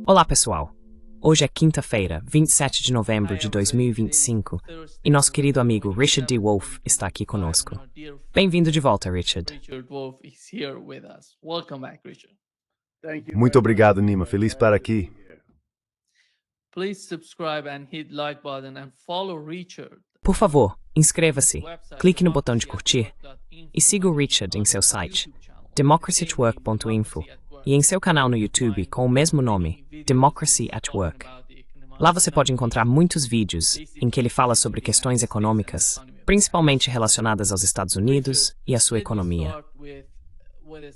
Olá, pessoal! Hoje é quinta-feira, 27 de novembro de 2025, e nosso querido amigo Richard D. Wolff está aqui conosco. Bem-vindo de volta, Richard. Muito obrigado, Nima. Feliz de estar aqui. Por favor, inscreva-se, clique no botão de curtir e siga o Richard em seu site, democracyatwork.info, e em seu canal no YouTube com o mesmo nome, Democracy at Work. Lá você pode encontrar muitos vídeos em que ele fala sobre questões econômicas, principalmente relacionadas aos Estados Unidos e à sua economia.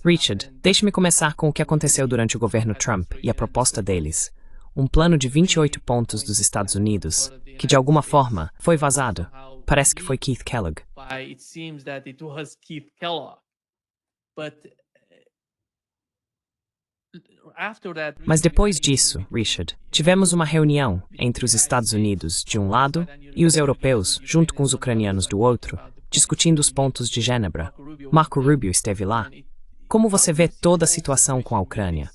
Richard, deixe-me começar com o que aconteceu durante o governo Trump e a proposta deles. Um plano de 28 pontos dos Estados Unidos, que de alguma forma foi vazado. Parece que foi Keith Kellogg. Mas depois disso, Richard, tivemos uma reunião entre os Estados Unidos, de um lado, e os europeus, junto com os ucranianos do outro, discutindo os pontos de Genebra. Marco Rubio esteve lá. Como você vê toda a situação com a Ucrânia?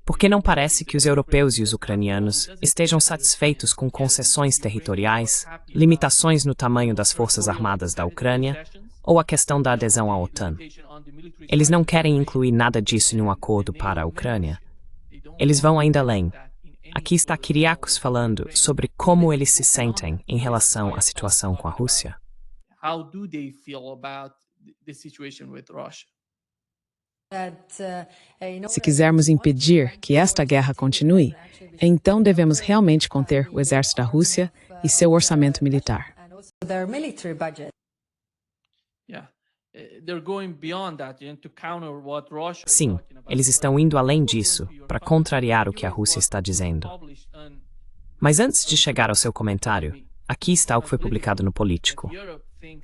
Porque não parece que os europeus e os ucranianos estejam satisfeitos com concessões territoriais, limitações no tamanho das forças armadas da Ucrânia ou a questão da adesão à OTAN. Eles não querem incluir nada disso em um acordo para a Ucrânia. Eles vão ainda além. Aqui está Kyriakos falando sobre como eles se sentem em relação à situação com a Rússia. Se quisermos impedir que esta guerra continue, então devemos realmente conter o exército da Rússia e seu orçamento militar. Sim, eles estão indo além disso para contrariar o que a Rússia está dizendo. Mas antes de chegar ao seu comentário, aqui está o que foi publicado no Político.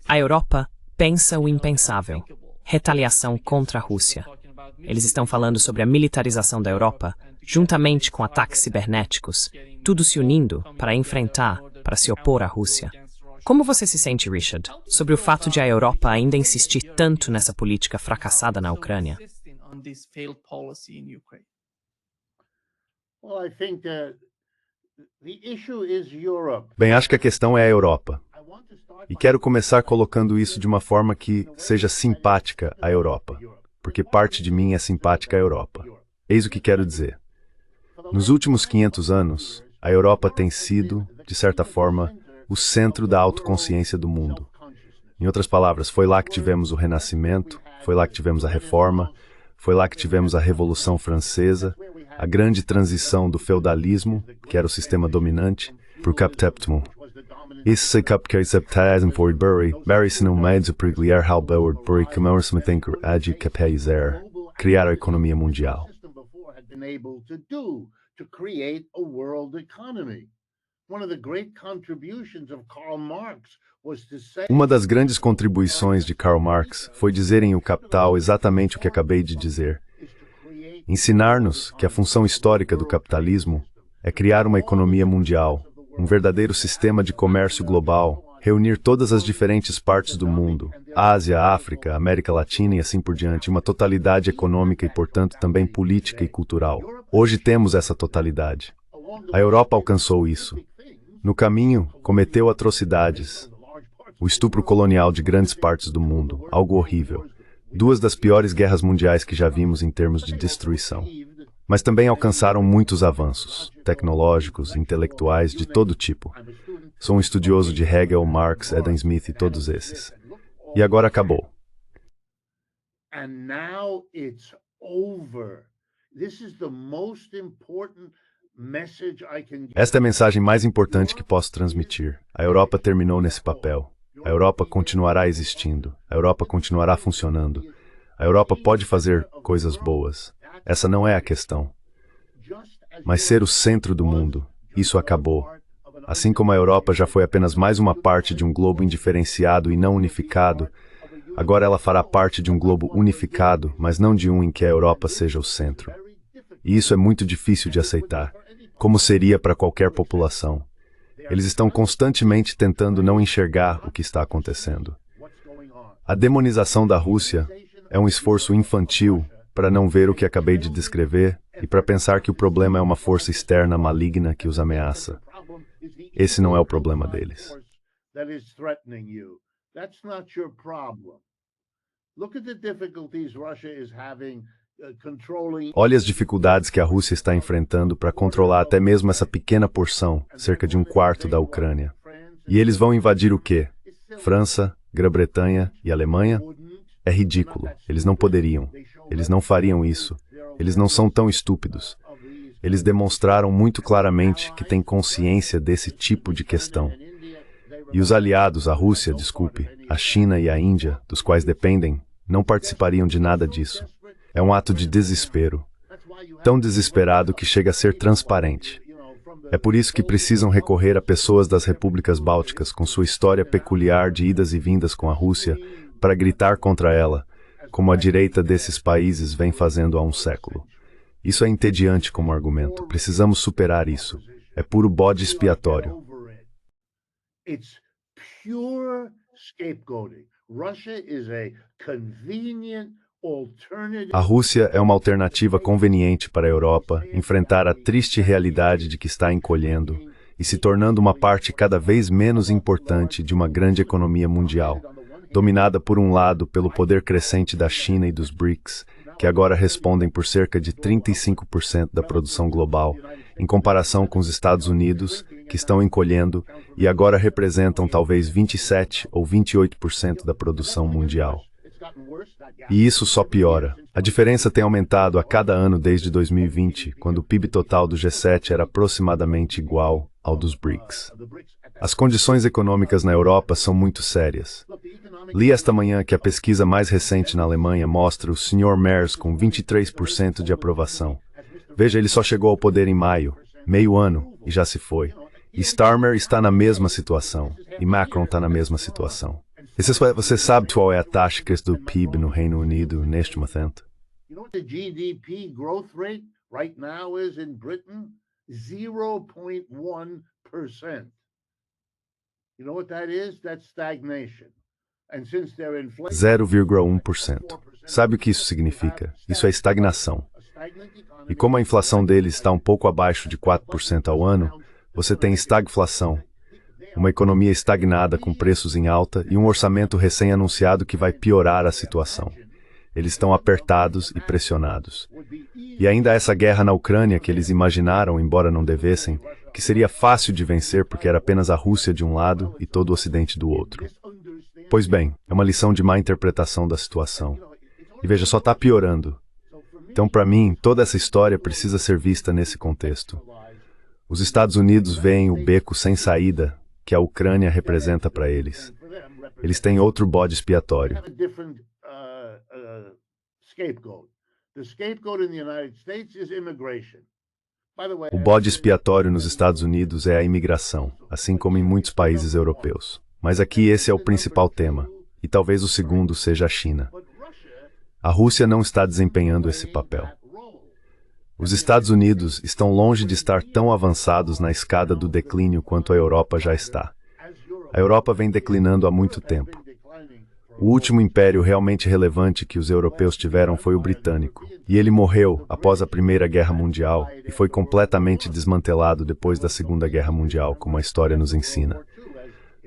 A Europa pensa o impensável: retaliação contra a Rússia. Eles estão falando sobre a militarização da Europa, juntamente com ataques cibernéticos, tudo se unindo para se opor à Rússia. Como você se sente, Richard, sobre o fato de a Europa ainda insistir tanto nessa política fracassada na Ucrânia? Bem, acho que a questão é a Europa. E quero começar colocando isso de uma forma que seja simpática à Europa, porque parte de mim é simpática à Europa. Eis o que quero dizer. Nos últimos 500 anos, a Europa tem sido, de certa forma, o centro da autoconsciência do mundo. Em outras palavras, foi lá que tivemos o Renascimento, foi lá que tivemos a Reforma, foi lá que tivemos a Revolução Francesa, a grande transição do feudalismo, que era o sistema dominante, para o capitalismo. Esse capitalismo foi Barry se não mais apregliar halbauer por comércio metenker agi capaizer, criar a economia mundial. Uma das grandes contribuições de Karl Marx foi dizer em O Capital exatamente o que acabei de dizer. Ensinar-nos que a função histórica do capitalismo é criar uma economia mundial, um verdadeiro sistema de comércio global, reunir todas as diferentes partes do mundo, Ásia, África, América Latina e assim por diante, uma totalidade econômica e, portanto, também política e cultural. Hoje temos essa totalidade. A Europa alcançou isso. No caminho, cometeu atrocidades. O estupro colonial de grandes partes do mundo, algo horrível. Duas das piores guerras mundiais que já vimos em termos de destruição. Mas também alcançaram muitos avanços, tecnológicos, intelectuais, de todo tipo. Sou um estudioso de Hegel, Marx, Adam Smith e todos esses. E agora acabou. Esta é a mensagem mais importante que posso transmitir. A Europa terminou nesse papel. A Europa continuará existindo. A Europa continuará funcionando. A Europa pode fazer coisas boas. Essa não é a questão. Mas ser o centro do mundo, isso acabou. Assim como a Europa já foi apenas mais uma parte de um globo indiferenciado e não unificado, agora ela fará parte de um globo unificado, mas não de um em que a Europa seja o centro. E isso é muito difícil de aceitar, como seria para qualquer população. Eles estão constantemente tentando não enxergar o que está acontecendo. A demonização da Rússia é um esforço infantil para não ver o que acabei de descrever, e para pensar que o problema é uma força externa maligna que os ameaça. Esse não é o problema deles. Olhe as dificuldades que a Rússia está enfrentando para controlar até mesmo essa pequena porção, cerca de um quarto da Ucrânia. E eles vão invadir o quê? França, Grã-Bretanha e Alemanha? É ridículo. Eles não poderiam. Eles não fariam isso. Eles não são tão estúpidos. Eles demonstraram muito claramente que têm consciência desse tipo de questão. E os aliados, a Rússia, desculpe, a China e a Índia, dos quais dependem, não participariam de nada disso. É um ato de desespero. Tão desesperado que chega a ser transparente. É por isso que precisam recorrer a pessoas das repúblicas bálticas com sua história peculiar de idas e vindas com a Rússia para gritar contra ela, como a direita desses países vem fazendo há um século. Isso é entediante como argumento. Precisamos superar isso. É puro bode expiatório. A Rússia é uma alternativa conveniente para a Europa enfrentar a triste realidade de que está encolhendo e se tornando uma parte cada vez menos importante de uma grande economia mundial, dominada por um lado pelo poder crescente da China e dos BRICS, que agora respondem por cerca de 35% da produção global, em comparação com os Estados Unidos, que estão encolhendo e agora representam talvez 27% ou 28% da produção mundial. E isso só piora. A diferença tem aumentado a cada ano desde 2020, quando o PIB total do G7 era aproximadamente igual ao dos BRICS. As condições econômicas na Europa são muito sérias. Li esta manhã que a pesquisa mais recente na Alemanha mostra o Sr. Merz com 23% de aprovação. Veja, ele só chegou ao poder em maio, meio ano, e já se foi. E Starmer está na mesma situação, e Macron está na mesma situação. Você sabe qual é a taxa do PIB no Reino Unido neste momento? The GDP growth rate right now is in Britain 0.1%. You know what that is? That's stagnation. And since they're inflating 0,1%. Sabe o que isso significa? Isso é estagnação. E como a inflação deles está um pouco abaixo de 4% ao ano, você tem estagflação. Uma economia estagnada com preços em alta e um orçamento recém-anunciado que vai piorar a situação. Eles estão apertados e pressionados. E ainda essa guerra na Ucrânia que eles imaginaram, embora não devessem, que seria fácil de vencer porque era apenas a Rússia de um lado e todo o Ocidente do outro. Pois bem, é uma lição de má interpretação da situação. E veja, só está piorando. Então, para mim, toda essa história precisa ser vista nesse contexto. Os Estados Unidos veem o beco sem saída que a Ucrânia representa para eles. Eles têm outro bode expiatório. O bode expiatório nos Estados Unidos é a imigração, assim como em muitos países europeus. Mas aqui esse é o principal tema, e talvez o segundo seja a China. A Rússia não está desempenhando esse papel. Os Estados Unidos estão longe de estar tão avançados na escada do declínio quanto a Europa já está. A Europa vem declinando há muito tempo. O último império realmente relevante que os europeus tiveram foi o britânico, e ele morreu após a Primeira Guerra Mundial e foi completamente desmantelado depois da Segunda Guerra Mundial, como a história nos ensina.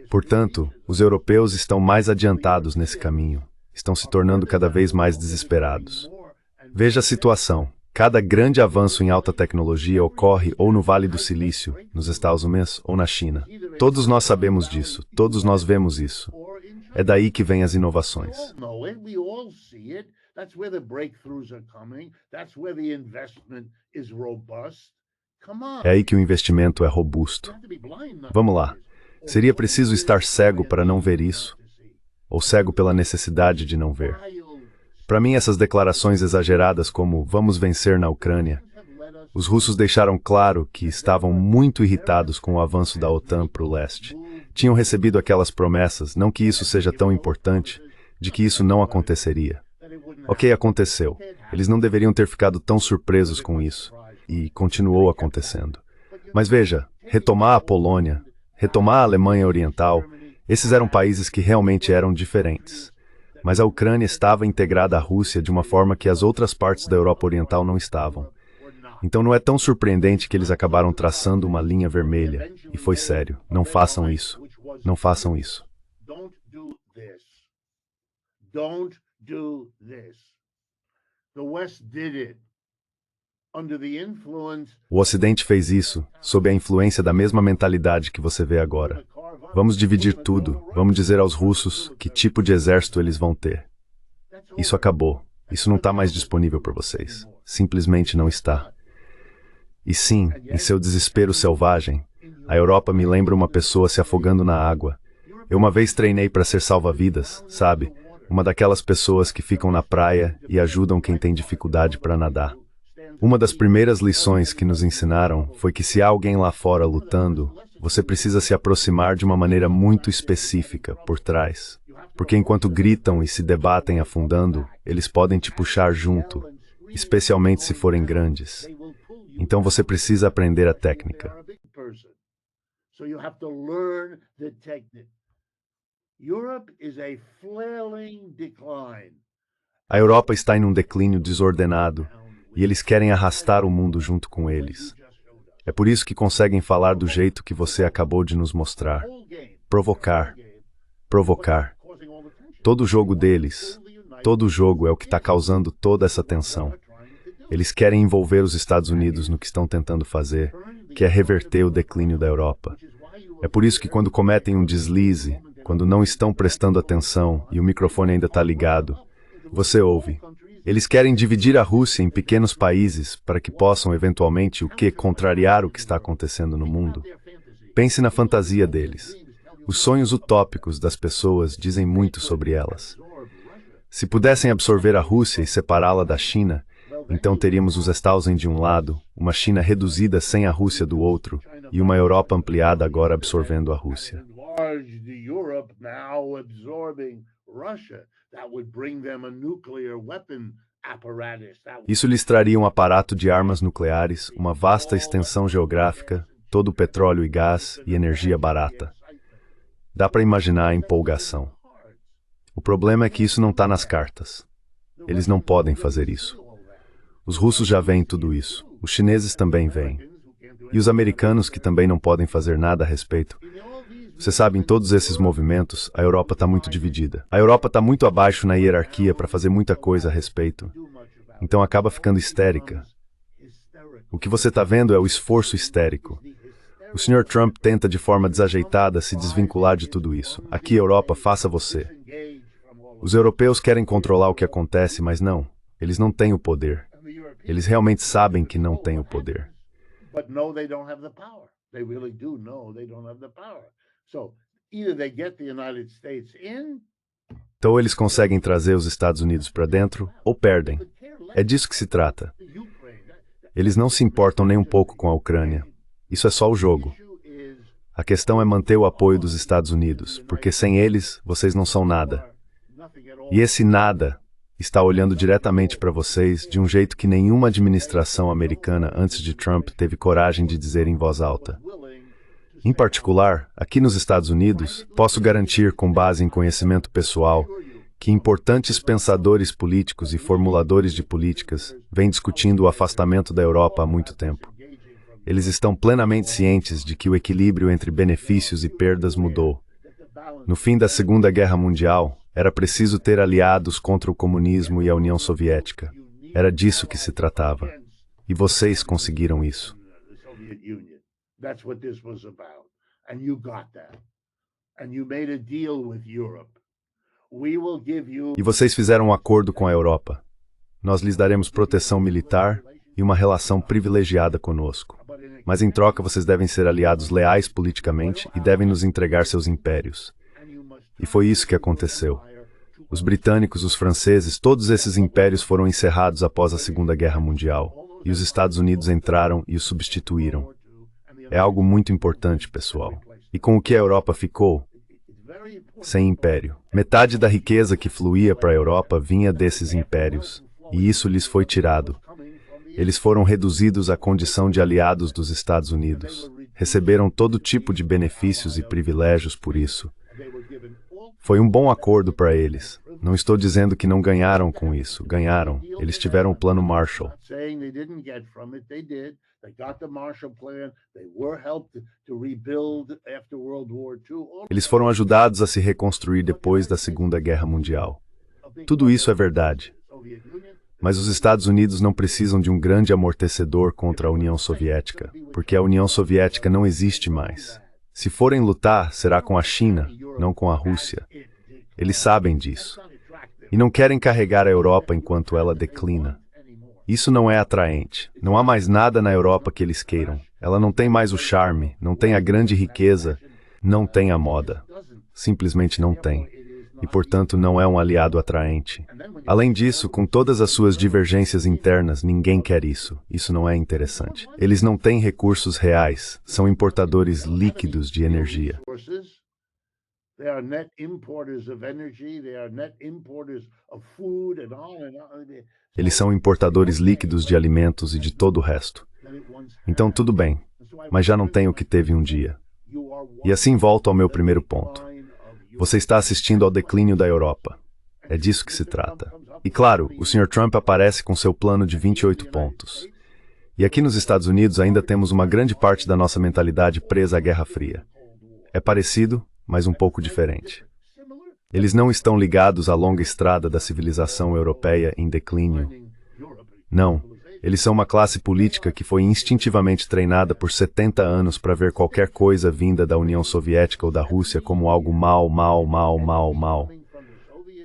Portanto, os europeus estão mais adiantados nesse caminho, estão se tornando cada vez mais desesperados. Veja a situação. Cada grande avanço em alta tecnologia ocorre ou no Vale do Silício, nos Estados Unidos, ou na China. Todos nós sabemos disso, todos nós vemos isso. É daí que vêm as inovações. É aí que o investimento é robusto. Vamos lá. Seria preciso estar cego para não ver isso? Ou cego pela necessidade de não ver? Para mim, essas declarações exageradas como "vamos vencer na Ucrânia", os russos deixaram claro que estavam muito irritados com o avanço da OTAN para o leste. Tinham recebido aquelas promessas, não que isso seja tão importante, de que isso não aconteceria. Ok, aconteceu. Eles não deveriam ter ficado tão surpresos com isso. E continuou acontecendo. Mas veja, retomar a Polônia, retomar a Alemanha Oriental, esses eram países que realmente eram diferentes. Mas a Ucrânia estava integrada à Rússia de uma forma que as outras partes da Europa Oriental não estavam. Então não é tão surpreendente que eles acabaram traçando uma linha vermelha. E foi sério. Não façam isso. Não façam isso. Don't do this. Don't do this. The West did it. Under the influence O Ocidente fez isso sob a influência da mesma mentalidade que você vê agora. Vamos dividir tudo. Vamos dizer aos russos que tipo de exército eles vão ter. Isso acabou. Isso não está mais disponível para vocês. Simplesmente não está. E sim, em seu desespero selvagem, a Europa me lembra uma pessoa se afogando na água. Eu uma vez treinei para ser salva-vidas, sabe? Uma daquelas pessoas que ficam na praia e ajudam quem tem dificuldade para nadar. Uma das primeiras lições que nos ensinaram foi que se há alguém lá fora lutando, você precisa se aproximar de uma maneira muito específica, por trás. Porque enquanto gritam e se debatem afundando, eles podem te puxar junto, especialmente se forem grandes. Então você precisa aprender a técnica. So you have to learn the technique. Europe is a flailing decline. A Europa está em um declínio desordenado e eles querem arrastar o mundo junto com eles. É por isso que conseguem falar do jeito que você acabou de nos mostrar. Provocar. Provocar. Todo o jogo deles, todo o jogo é o que está causando toda essa tensão. Eles querem envolver os Estados Unidos no que estão tentando fazer, que é reverter o declínio da Europa. É por isso que quando cometem um deslize, quando não estão prestando atenção e o microfone ainda está ligado, você ouve. Eles querem dividir a Rússia em pequenos países para que possam, eventualmente, contrariar o que está acontecendo no mundo. Pense na fantasia deles. Os sonhos utópicos das pessoas dizem muito sobre elas. Se pudessem absorver a Rússia e separá-la da China, então teríamos os Estausen de um lado, uma China reduzida sem a Rússia do outro, e uma Europa ampliada agora absorvendo a Rússia. Isso lhes traria um aparato de armas nucleares, uma vasta extensão geográfica, todo o petróleo e gás e energia barata. Dá para imaginar a empolgação. O problema é que isso não está nas cartas. Eles não podem fazer isso. Os russos já veem tudo isso. Os chineses também veem. E os americanos que também não podem fazer nada a respeito. Você sabe, em todos esses movimentos, a Europa está muito dividida. A Europa está muito abaixo na hierarquia para fazer muita coisa a respeito. Então acaba ficando histérica. O que você está vendo é o esforço histérico. O Sr. Trump tenta de forma desajeitada se desvincular de tudo isso. Aqui, Europa, faça você. Os europeus querem controlar o que acontece, mas não. Eles não têm o poder. Eles realmente sabem que não têm o poder. Então eles conseguem trazer os Estados Unidos para dentro ou perdem. É disso que se trata. Eles não se importam nem um pouco com a Ucrânia. Isso é só o jogo. A questão é manter o apoio dos Estados Unidos, porque sem eles, vocês não são nada. E esse nada está olhando diretamente para vocês de um jeito que nenhuma administração americana antes de Trump teve coragem de dizer em voz alta. Em particular, aqui nos Estados Unidos, posso garantir com base em conhecimento pessoal que importantes pensadores políticos e formuladores de políticas vêm discutindo o afastamento da Europa há muito tempo. Eles estão plenamente cientes de que o equilíbrio entre benefícios e perdas mudou. No fim da Segunda Guerra Mundial, era preciso ter aliados contra o comunismo e a União Soviética. Era disso que se tratava. E vocês conseguiram isso. E vocês fizeram um acordo com a Europa. Nós lhes daremos proteção militar e uma relação privilegiada conosco. Mas em troca vocês devem ser aliados leais politicamente e devem nos entregar seus impérios. E foi isso que aconteceu. Os britânicos, os franceses, todos esses impérios foram encerrados após a Segunda Guerra Mundial. E os Estados Unidos entraram e os substituíram. É algo muito importante, pessoal. E com o que a Europa ficou? Sem império. Metade da riqueza que fluía para a Europa vinha desses impérios. E isso lhes foi tirado. Eles foram reduzidos à condição de aliados dos Estados Unidos. Receberam todo tipo de benefícios e privilégios por isso. Foi um bom acordo para eles. Não estou dizendo que não ganharam com isso. Ganharam. Eles tiveram o Plano Marshall. Eles foram ajudados a se reconstruir depois da Segunda Guerra Mundial. Tudo isso é verdade. Mas os Estados Unidos não precisam de um grande amortecedor contra a União Soviética, porque a União Soviética não existe mais. Se forem lutar, será com a China, não com a Rússia. Eles sabem disso. E não querem carregar a Europa enquanto ela declina. Isso não é atraente. Não há mais nada na Europa que eles queiram. Ela não tem mais o charme, não tem a grande riqueza, não tem a moda. Simplesmente não tem. E, portanto, não é um aliado atraente. Além disso, com todas as suas divergências internas, ninguém quer isso. Isso não é interessante. Eles não têm recursos reais, são importadores líquidos de energia. Eles são importadores líquidos de alimentos e de todo o resto. Então, tudo bem, mas já não tem o que teve um dia. E assim volto ao meu primeiro ponto. Você está assistindo ao declínio da Europa. É disso que se trata. E claro, o Sr. Trump aparece com seu plano de 28 pontos. E aqui nos Estados Unidos ainda temos uma grande parte da nossa mentalidade presa à Guerra Fria. É parecido, mas um pouco diferente. Eles não estão ligados à longa estrada da civilização europeia em declínio. Não. Eles são uma classe política que foi instintivamente treinada por 70 anos para ver qualquer coisa vinda da União Soviética ou da Rússia como algo mal.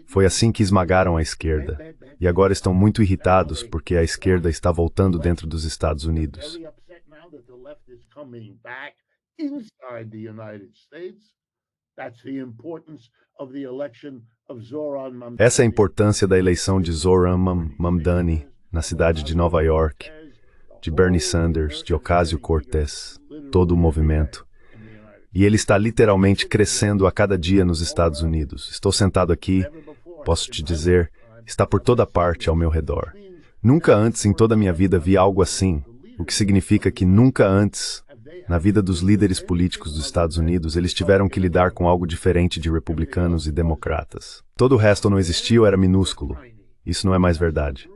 Foi assim que esmagaram a esquerda. E agora estão muito irritados porque a esquerda está voltando dentro dos Estados Unidos. Essa é a importância da eleição de Zoran Mamdani na cidade de Nova York, de Bernie Sanders, de Ocasio-Cortez, todo o movimento. E ele está literalmente crescendo a cada dia nos Estados Unidos. Estou sentado aqui, posso te dizer, está por toda parte ao meu redor. Nunca antes em toda a minha vida vi algo assim, o que significa que nunca antes, na vida dos líderes políticos dos Estados Unidos, eles tiveram que lidar com algo diferente de republicanos e democratas. Todo o resto não existiu, era minúsculo. Isso não é mais verdade.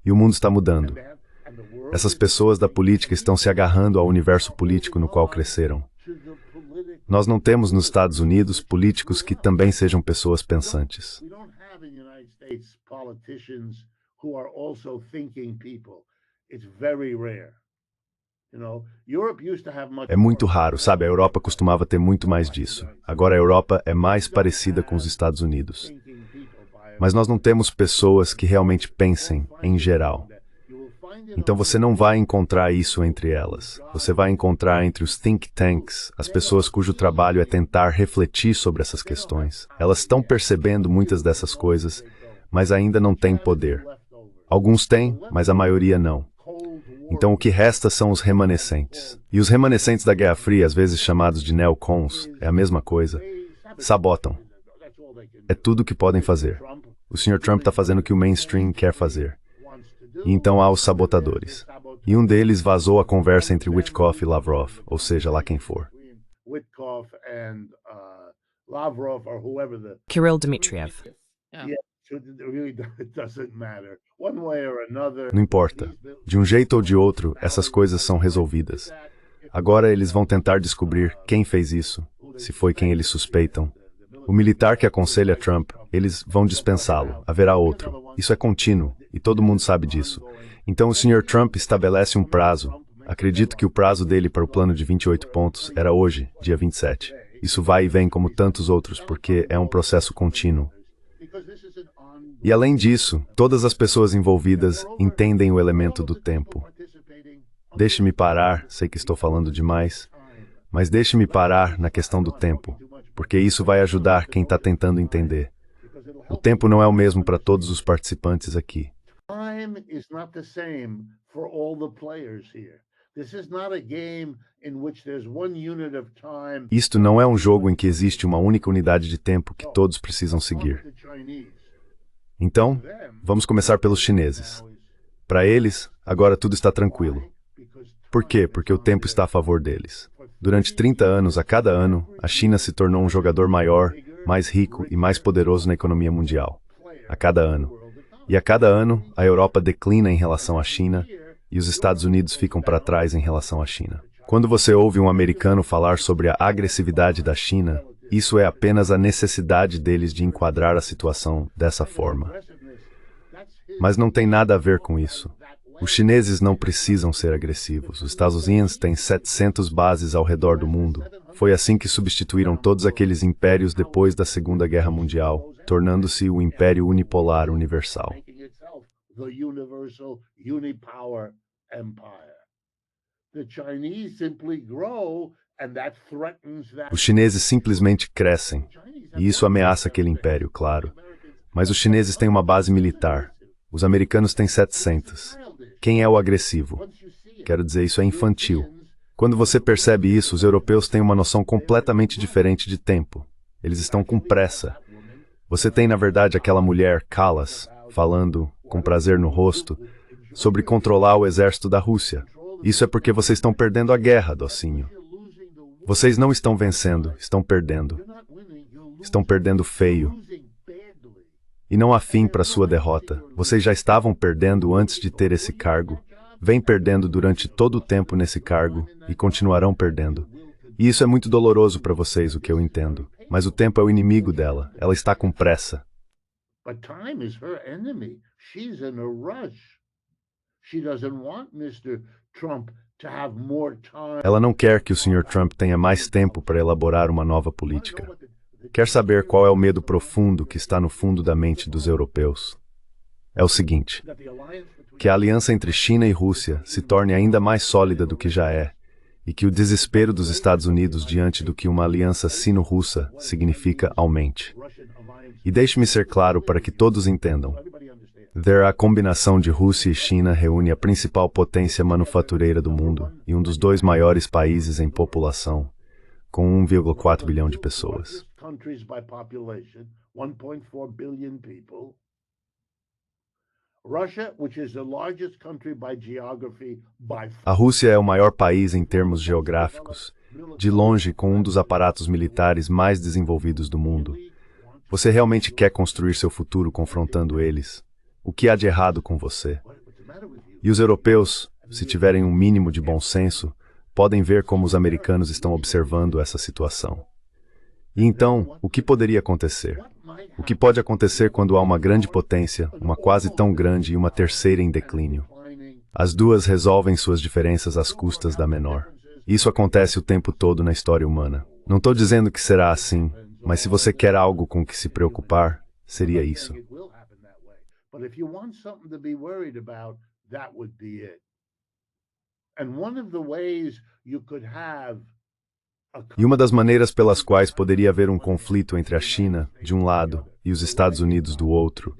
E o mundo está mudando. Essas pessoas da política estão se agarrando ao universo político no qual cresceram. Nós não temos nos Estados Unidos políticos que também sejam pessoas pensantes. É muito raro, sabe? A Europa costumava ter muito mais disso. Agora a Europa é mais parecida com os Estados Unidos. Mas nós não temos pessoas que realmente pensem, em geral. Então você não vai encontrar isso entre elas. Você vai encontrar entre os think tanks, as pessoas cujo trabalho é tentar refletir sobre essas questões. Elas estão percebendo muitas dessas coisas, mas ainda não têm poder. Alguns têm, mas a maioria não. Então o que resta são os remanescentes. E os remanescentes da Guerra Fria, às vezes chamados de neocons, é a mesma coisa, sabotam. É tudo o que podem fazer. O Sr. Trump está fazendo o que o mainstream quer fazer. E então há os sabotadores. E um deles vazou a conversa entre Witkoff e Lavrov, ou seja, lá quem for. Kirill Dmitriev. Não importa. De um jeito ou de outro, essas coisas são resolvidas. Agora eles vão tentar descobrir quem fez isso, se foi quem eles suspeitam. O militar que aconselha Trump, eles vão dispensá-lo. Haverá outro. Isso é contínuo, e todo mundo sabe disso. Então o Sr. Trump estabelece um prazo. Acredito que o prazo dele para o plano de 28 pontos era hoje, dia 27. Isso vai e vem como tantos outros, porque é um processo contínuo. E além disso, todas as pessoas envolvidas entendem o elemento do tempo. Deixe-me parar, sei que estou falando demais, mas deixe-me parar na questão do tempo, porque isso vai ajudar quem está tentando entender. O tempo não é o mesmo para todos os participantes aqui. Isto não é um jogo em que existe uma única unidade de tempo que todos precisam seguir. Então, vamos começar pelos chineses. Para eles, agora tudo está tranquilo. Por quê? Porque o tempo está a favor deles. Durante 30 anos, a cada ano, a China se tornou um jogador maior, mais rico e mais poderoso na economia mundial, a cada ano. E a cada ano, a Europa declina em relação à China e os Estados Unidos ficam para trás em relação à China. Quando você ouve um americano falar sobre a agressividade da China, isso é apenas a necessidade deles de enquadrar a situação dessa forma. Mas não tem nada a ver com isso. Os chineses não precisam ser agressivos. Os Estados Unidos têm 700 bases ao redor do mundo. Foi assim que substituíram todos aqueles impérios depois da Segunda Guerra Mundial, tornando-se o Império Unipolar Universal. Os chineses simplesmente crescem, e isso ameaça aquele império, claro. Mas os chineses têm uma base militar. Os americanos têm 700. Quem é o agressivo? Quero dizer, isso é infantil. Quando você percebe isso, os europeus têm uma noção completamente diferente de tempo. Eles estão com pressa. Você tem, na verdade, aquela mulher, Callas, falando, com prazer no rosto, sobre controlar o exército da Rússia. Isso é porque vocês estão perdendo a guerra, docinho. Vocês não estão vencendo, estão perdendo. Estão perdendo feio. E não há fim para sua derrota. Vocês já estavam perdendo antes de ter esse cargo, vêm perdendo durante todo o tempo nesse cargo e continuarão perdendo. E isso é muito doloroso para vocês, o que eu entendo. Mas o tempo é o inimigo dela. Ela está com pressa. Ela não quer que o Sr. Trump tenha mais tempo para elaborar uma nova política. Quer saber qual é o medo profundo que está no fundo da mente dos europeus? É o seguinte: que a aliança entre China e Rússia se torne ainda mais sólida do que já é, e que o desespero dos Estados Unidos diante do que uma aliança sino-russa significa aumente. E deixe-me ser claro para que todos entendam. A combinação de Rússia e China reúne a principal potência manufatureira do mundo e um dos dois maiores países em população, com 1,4 bilhão de pessoas. A Rússia é o maior país em termos geográficos, de longe com um dos aparatos militares mais desenvolvidos do mundo. Você realmente quer construir seu futuro confrontando eles? O que há de errado com você? E os europeus, se tiverem um mínimo de bom senso, podem ver como os americanos estão observando essa situação. E então, o que poderia acontecer? O que pode acontecer quando há uma grande potência, uma quase tão grande e uma terceira em declínio? As duas resolvem suas diferenças às custas da menor. Isso acontece o tempo todo na história humana. Não estou dizendo que será assim, mas se você quer algo com que se preocupar, seria isso. E uma das maneiras pelas quais poderia haver um conflito entre a China, de um lado, e os Estados Unidos, do outro,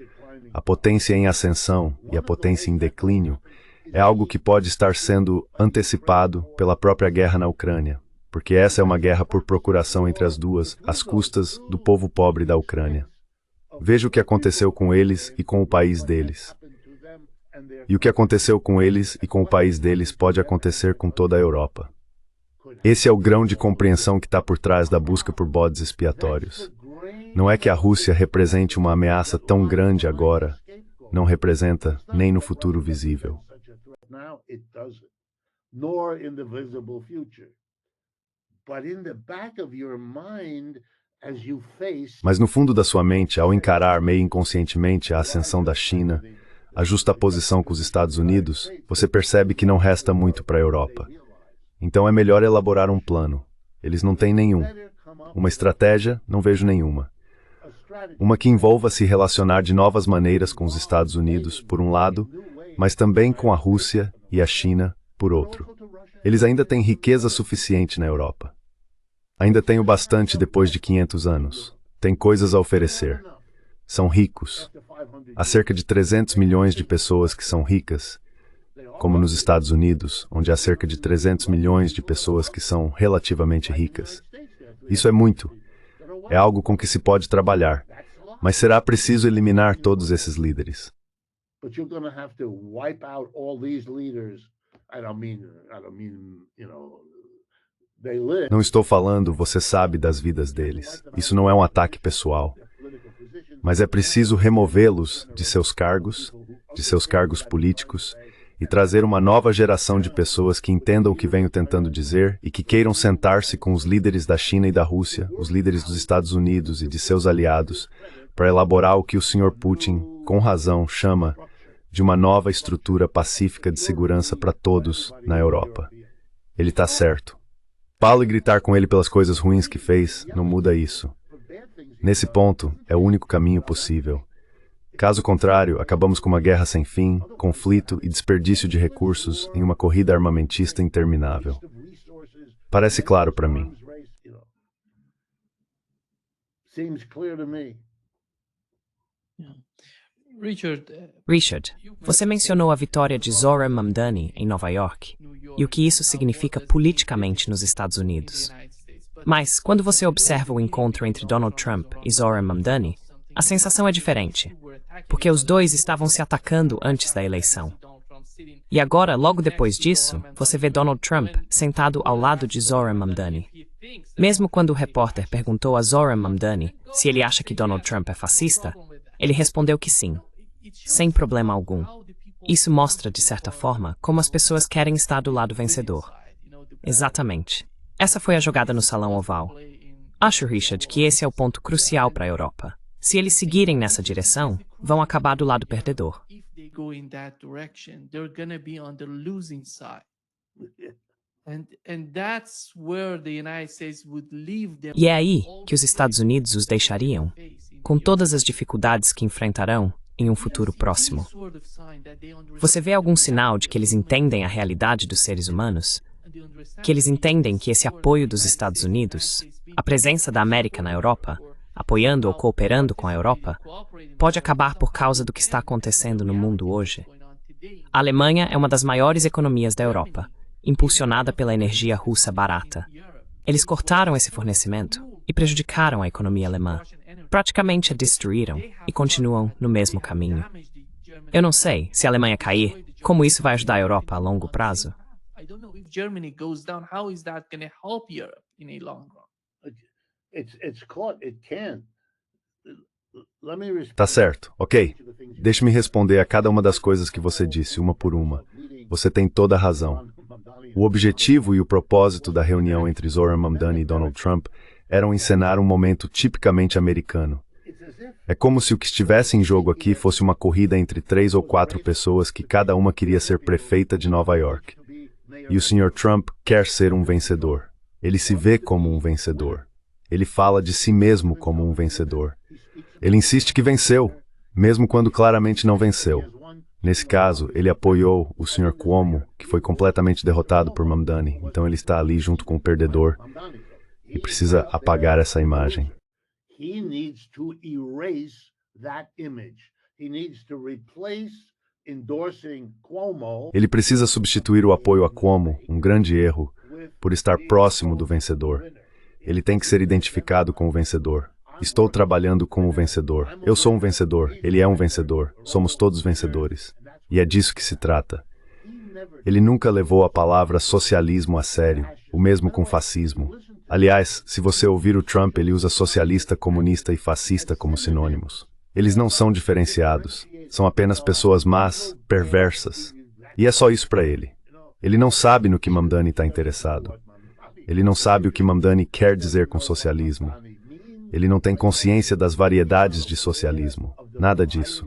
a potência em ascensão e a potência em declínio, é algo que pode estar sendo antecipado pela própria guerra na Ucrânia, porque essa é uma guerra por procuração entre as duas, às custas do povo pobre da Ucrânia. Veja o que aconteceu com eles e com o país deles. E o que aconteceu com eles e com o país deles pode acontecer com toda a Europa. Esse é o grão de compreensão que está por trás da busca por bodes expiatórios. Não é que a Rússia represente uma ameaça tão grande agora, não representa nem no futuro visível. Mas no fundo da sua mente, ao encarar meio inconscientemente a ascensão da China, a justaposição com os Estados Unidos, você percebe que não resta muito para a Europa. Então é melhor elaborar um plano. Eles não têm nenhum. Uma estratégia, não vejo nenhuma. Uma que envolva se relacionar de novas maneiras com os Estados Unidos, por um lado, mas também com a Rússia e a China, por outro. Eles ainda têm riqueza suficiente na Europa. Ainda têm o bastante depois de 500 anos. Têm coisas a oferecer. São ricos. Há cerca de 300 milhões de pessoas que são ricas, como nos Estados Unidos, onde há cerca de 300 milhões de pessoas que são relativamente ricas. Isso é muito. É algo com que se pode trabalhar, mas será preciso eliminar todos esses líderes. Não estou falando, você sabe, das vidas deles. Isso não é um ataque pessoal. Mas é preciso removê-los de seus cargos políticos, e trazer uma nova geração de pessoas que entendam o que venho tentando dizer e que queiram sentar-se com os líderes da China e da Rússia, os líderes dos Estados Unidos e de seus aliados, para elaborar o que o Sr. Putin, com razão, chama de uma nova estrutura pacífica de segurança para todos na Europa. Ele está certo. Paulo e gritar com ele pelas coisas ruins que fez não muda isso. Nesse ponto, é o único caminho possível. Caso contrário, acabamos com uma guerra sem fim, conflito e desperdício de recursos em uma corrida armamentista interminável. Parece claro para mim. Richard, você mencionou a vitória de Zohran Mamdani em Nova York e o que isso significa politicamente nos Estados Unidos. Mas, quando você observa o encontro entre Donald Trump e Zohran Mamdani, a sensação é diferente, porque os dois estavam se atacando antes da eleição. E agora, logo depois disso, você vê Donald Trump sentado ao lado de Zohran Mamdani. Mesmo quando o repórter perguntou a Zohran Mamdani se ele acha que Donald Trump é fascista, ele respondeu que sim, sem problema algum. Isso mostra, de certa forma, como as pessoas querem estar do lado vencedor. Exatamente. Essa foi a jogada no Salão Oval. Acho, Richard, que esse é o ponto crucial para a Europa. Se eles seguirem nessa direção, vão acabar do lado perdedor. E é aí que os Estados Unidos os deixariam, com todas as dificuldades que enfrentarão em um futuro próximo. Você vê algum sinal de que eles entendem a realidade dos seres humanos? Que eles entendem que esse apoio dos Estados Unidos, a presença da América na Europa, apoiando ou cooperando com a Europa, pode acabar por causa do que está acontecendo no mundo hoje. A Alemanha é uma das maiores economias da Europa, impulsionada pela energia russa barata. Eles cortaram esse fornecimento e prejudicaram a economia alemã. Praticamente a destruíram e continuam no mesmo caminho. Eu não sei, se a Alemanha cair, como isso vai ajudar a Europa a longo prazo. Tá certo, ok. Deixe-me responder a cada uma das coisas que você disse, uma por uma. Você tem toda a razão. O objetivo e o propósito da reunião entre Zohran Mamdani e Donald Trump eram encenar um momento tipicamente americano. É como se o que estivesse em jogo aqui fosse uma corrida entre 3 ou 4 pessoas que cada uma queria ser prefeita de Nova York. E o Sr. Trump quer ser um vencedor. Ele se vê como um vencedor. Ele fala de si mesmo como um vencedor. Ele insiste que venceu, mesmo quando claramente não venceu. Nesse caso, ele apoiou o Sr. Cuomo, que foi completamente derrotado por Mamdani. Então ele está ali junto com o perdedor e precisa apagar essa imagem. Ele precisa substituir o apoio a Cuomo, um grande erro, por estar próximo do vencedor. Ele tem que ser identificado com o vencedor. Estou trabalhando com o vencedor. Eu sou um vencedor. Ele é um vencedor. Somos todos vencedores. E é disso que se trata. Ele nunca levou a palavra socialismo a sério, o mesmo com fascismo. Aliás, se você ouvir o Trump, ele usa socialista, comunista e fascista como sinônimos. Eles não são diferenciados. São apenas pessoas más, perversas. E é só isso para ele. Ele não sabe no que Mamdani está interessado. Ele não sabe o que Mamdani quer dizer com socialismo. Ele não tem consciência das variedades de socialismo. Nada disso.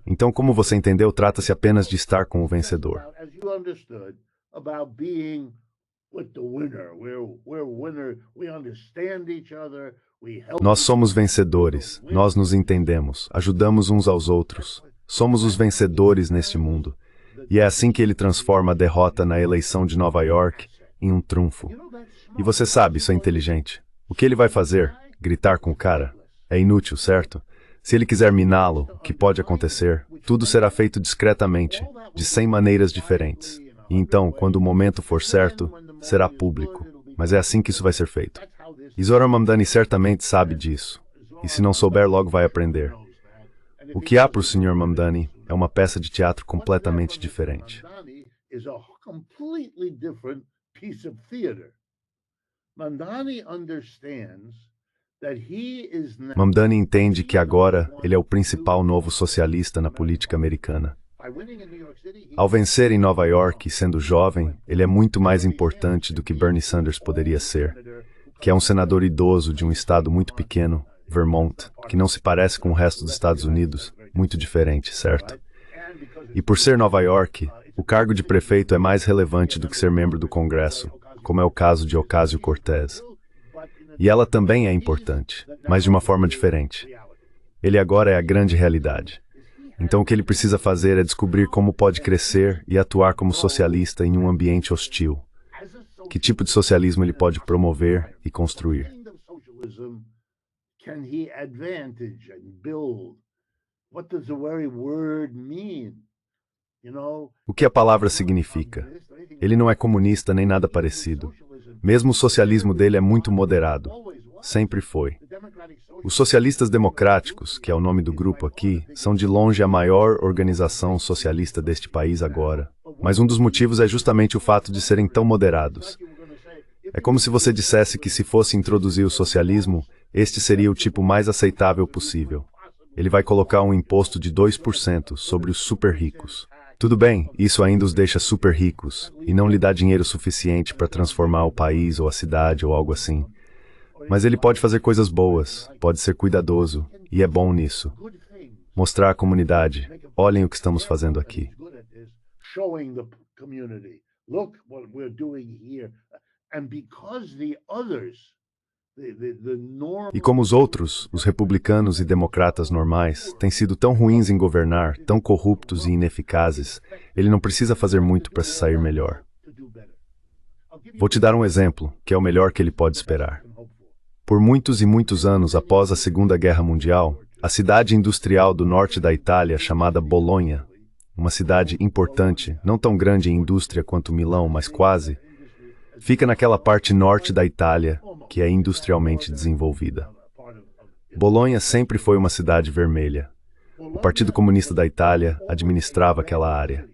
Então, como você entendeu, trata-se apenas de estar com o vencedor. Nós somos vencedores. Nós nos entendemos. Ajudamos uns aos outros. Somos os vencedores neste mundo. E é assim que ele transforma a derrota na eleição de Nova York em um trunfo. E você sabe, isso é inteligente. O que ele vai fazer? Gritar com o cara? É inútil, certo? Se ele quiser miná-lo, o que pode acontecer? Tudo será feito discretamente, de 100 maneiras diferentes. E então, quando o momento for certo, será público. Mas é assim que isso vai ser feito. E Zohran Mamdani certamente sabe disso. E se não souber, logo vai aprender. O que há para o Sr. Mamdani é uma peça de teatro completamente diferente. Mamdani entende que agora ele é o principal novo socialista na política americana. Ao vencer em Nova York, sendo jovem, ele é muito mais importante do que Bernie Sanders poderia ser, que é um senador idoso de um estado muito pequeno, Vermont, que não se parece com o resto dos Estados Unidos, muito diferente, certo? E por ser Nova York, o cargo de prefeito é mais relevante do que ser membro do Congresso, como é o caso de Ocasio-Cortez. E ela também é importante, mas de uma forma diferente. Ele agora é a grande realidade. Então o que ele precisa fazer é descobrir como pode crescer e atuar como socialista em um ambiente hostil. Que tipo de socialismo ele pode promover e construir? O que a palavra significa? Ele não é comunista nem nada parecido. Mesmo o socialismo dele é muito moderado. Sempre foi. Os socialistas democráticos, que é o nome do grupo aqui, são de longe a maior organização socialista deste país agora. Mas um dos motivos é justamente o fato de serem tão moderados. É como se você dissesse que se fosse introduzir o socialismo, este seria o tipo mais aceitável possível. Ele vai colocar um imposto de 2% sobre os super ricos. Tudo bem, isso ainda os deixa super ricos, e não lhe dá dinheiro suficiente para transformar o país ou a cidade ou algo assim. Mas ele pode fazer coisas boas, pode ser cuidadoso, e é bom nisso. Mostrar à comunidade, olhem o que estamos fazendo aqui. E como os outros, os republicanos e democratas normais, têm sido tão ruins em governar, tão corruptos e ineficazes, ele não precisa fazer muito para se sair melhor. Vou te dar um exemplo, que é o melhor que ele pode esperar. Por muitos e muitos anos após a Segunda Guerra Mundial, a cidade industrial do norte da Itália, chamada Bolonha, uma cidade importante, não tão grande em indústria quanto Milão, mas quase, fica naquela parte norte da Itália que é industrialmente desenvolvida. Bolonha sempre foi uma cidade vermelha. O Partido Comunista da Itália administrava aquela área.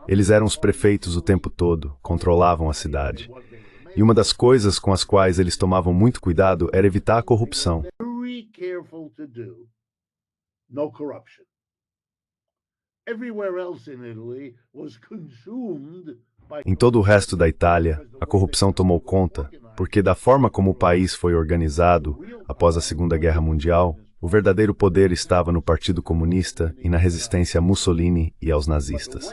Eles eram os prefeitos o tempo todo, controlavam a cidade. E uma das coisas com as quais eles tomavam muito cuidado era evitar a corrupção. Em todo o resto da Itália, a corrupção tomou conta, porque da forma como o país foi organizado após a Segunda Guerra Mundial, o verdadeiro poder estava no Partido Comunista e na resistência a Mussolini e aos nazistas.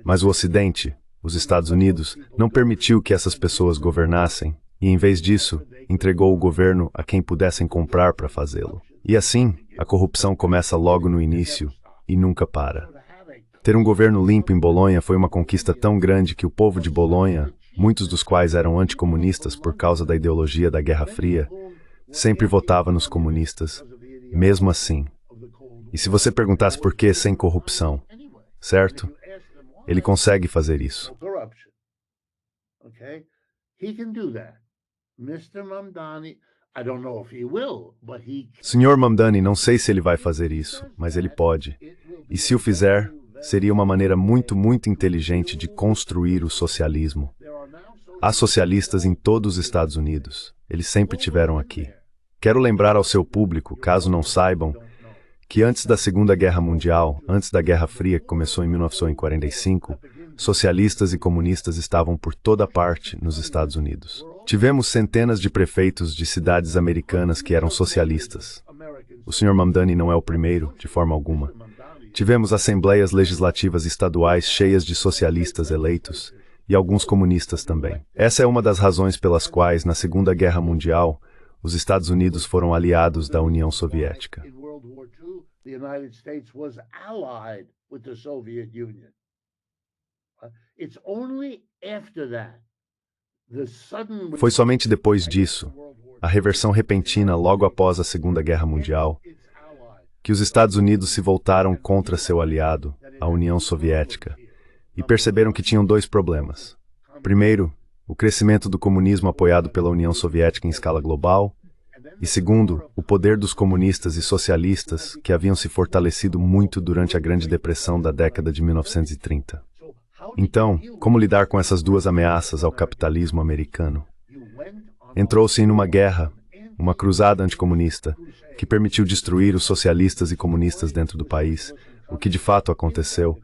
Mas o Ocidente, os Estados Unidos, não permitiu que essas pessoas governassem e, em vez disso, entregou o governo a quem pudessem comprar para fazê-lo. E assim, a corrupção começa logo no início e nunca para. Ter um governo limpo em Bolonha foi uma conquista tão grande que o povo de Bolonha, muitos dos quais eram anticomunistas por causa da ideologia da Guerra Fria, sempre votava nos comunistas, mesmo assim. E se você perguntasse por que sem corrupção, certo? Ele consegue fazer isso. Sr. Mamdani, não sei se ele vai fazer isso, mas ele pode. E se o fizer, seria uma maneira muito inteligente de construir o socialismo. Há socialistas em todos os Estados Unidos. Eles sempre tiveram aqui. Quero lembrar ao seu público, caso não saibam, que antes da Segunda Guerra Mundial, antes da Guerra Fria que começou em 1945, socialistas e comunistas estavam por toda parte nos Estados Unidos. Tivemos centenas de prefeitos de cidades americanas que eram socialistas. O Sr. Mamdani não é o primeiro, de forma alguma. Tivemos assembleias legislativas estaduais cheias de socialistas eleitos e alguns comunistas também. Essa é uma das razões pelas quais, na Segunda Guerra Mundial, os Estados Unidos foram aliados da União Soviética. Foi somente depois disso, a reversão repentina logo após a Segunda Guerra Mundial, que os Estados Unidos se voltaram contra seu aliado, a União Soviética, e perceberam que tinham dois problemas. Primeiro, o crescimento do comunismo apoiado pela União Soviética em escala global, e segundo, o poder dos comunistas e socialistas que haviam se fortalecido muito durante a Grande Depressão da década de 1930. Então, como lidar com essas duas ameaças ao capitalismo americano? Entrou-se em uma guerra, uma cruzada anticomunista, que permitiu destruir os socialistas e comunistas dentro do país, o que de fato aconteceu,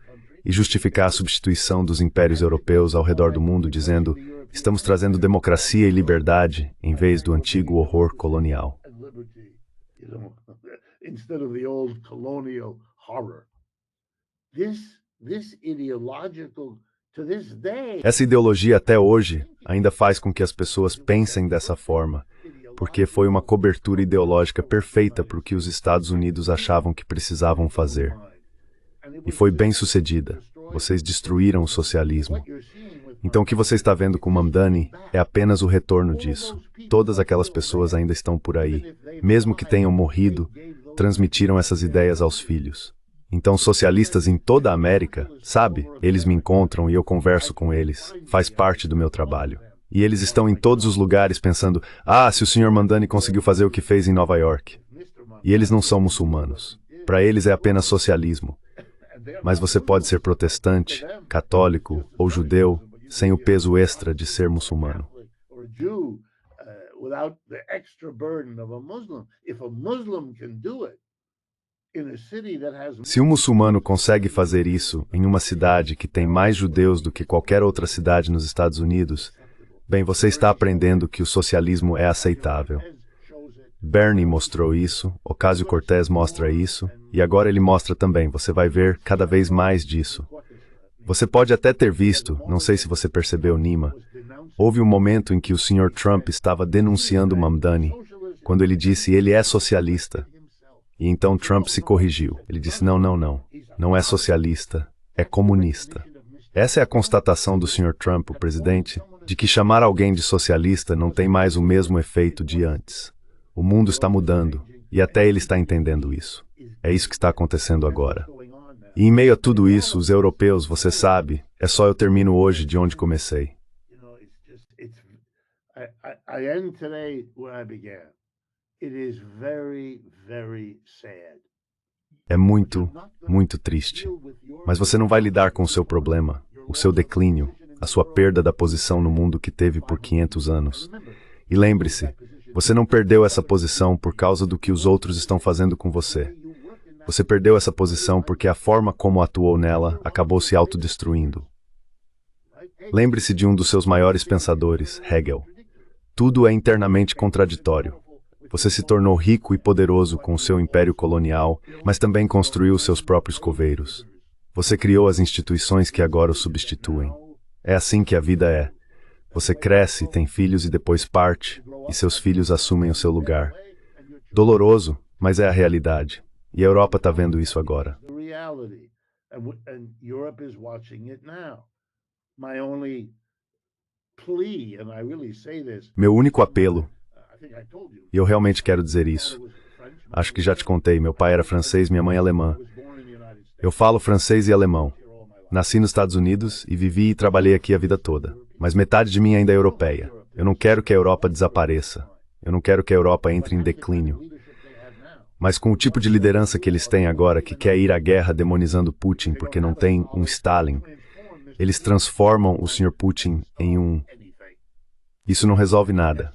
e justificar a substituição dos impérios europeus ao redor do mundo, dizendo: estamos trazendo democracia e liberdade em vez do antigo horror colonial. Essa ideologia até hoje ainda faz com que as pessoas pensem dessa forma, porque foi uma cobertura ideológica perfeita para o que os Estados Unidos achavam que precisavam fazer. E foi bem sucedida. Vocês destruíram o socialismo. Então o que você está vendo com Mamdani é apenas o retorno disso. Todas aquelas pessoas ainda estão por aí. Mesmo que tenham morrido, transmitiram essas ideias aos filhos. Então socialistas em toda a América, sabe, eles me encontram e eu converso com eles. Faz parte do meu trabalho. E eles estão em todos os lugares pensando: se o Sr. Mamdani conseguiu fazer o que fez em Nova York. E eles não são muçulmanos. Para eles é apenas socialismo. Mas você pode ser protestante, católico ou judeu sem o peso extra de ser muçulmano. Se um muçulmano consegue fazer isso em uma cidade que tem mais judeus do que qualquer outra cidade nos Estados Unidos, bem, você está aprendendo que o socialismo é aceitável. Bernie mostrou isso, Ocasio-Cortez mostra isso, e agora ele mostra também, você vai ver cada vez mais disso. Você pode até ter visto, não sei se você percebeu, Nima, houve um momento em que o Sr. Trump estava denunciando Mamdani, quando ele disse ele é socialista. E então Trump se corrigiu. Ele disse não é socialista, é comunista. Essa é a constatação do Sr. Trump, o presidente, de que chamar alguém de socialista não tem mais o mesmo efeito de antes. O mundo está mudando, e até ele está entendendo isso. É isso que está acontecendo agora. E em meio a tudo isso, os europeus, você sabe, é só eu termino hoje de onde comecei. É muito, muito triste. Mas você não vai lidar com o seu problema, o seu declínio, a sua perda da posição no mundo que teve por 500 anos. E lembre-se, você não perdeu essa posição por causa do que os outros estão fazendo com você. Você perdeu essa posição porque a forma como atuou nela acabou se autodestruindo. Lembre-se de um dos seus maiores pensadores, Hegel. Tudo é internamente contraditório. Você se tornou rico e poderoso com o seu império colonial, mas também construiu seus próprios coveiros. Você criou as instituições que agora o substituem. É assim que a vida é. Você cresce, tem filhos e depois parte, e seus filhos assumem o seu lugar. Doloroso, mas é a realidade. E a Europa está vendo isso agora. Meu único apelo, e eu realmente quero dizer isso, acho que já te contei, meu pai era francês, minha mãe alemã. Eu falo francês e alemão. Nasci nos Estados Unidos e vivi e trabalhei aqui a vida toda. Mas metade de mim ainda é europeia. Eu não quero que a Europa desapareça. Eu não quero que a Europa entre em declínio. Mas com o tipo de liderança que eles têm agora, que quer ir à guerra demonizando Putin porque não tem um Stalin, eles transformam o Sr. Putin em um... Isso não resolve nada.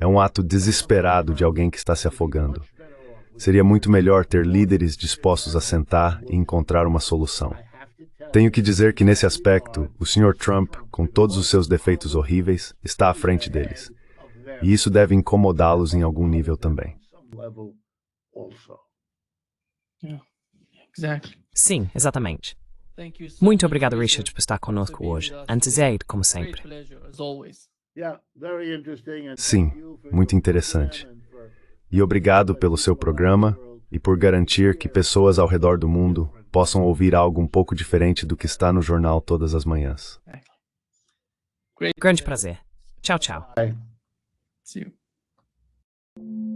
É um ato desesperado de alguém que está se afogando. Seria muito melhor ter líderes dispostos a sentar e encontrar uma solução. Tenho que dizer que nesse aspecto, o Sr. Trump, com todos os seus defeitos horríveis, está à frente deles. E isso deve incomodá-los em algum nível também. Sim, exatamente. Muito obrigado, Richard, por estar conosco hoje. Antes é ir, como sempre. Sim, muito interessante. E obrigado pelo seu programa e por garantir que pessoas ao redor do mundo possam ouvir algo um pouco diferente do que está no jornal todas as manhãs. Grande prazer. Tchau, tchau. See you.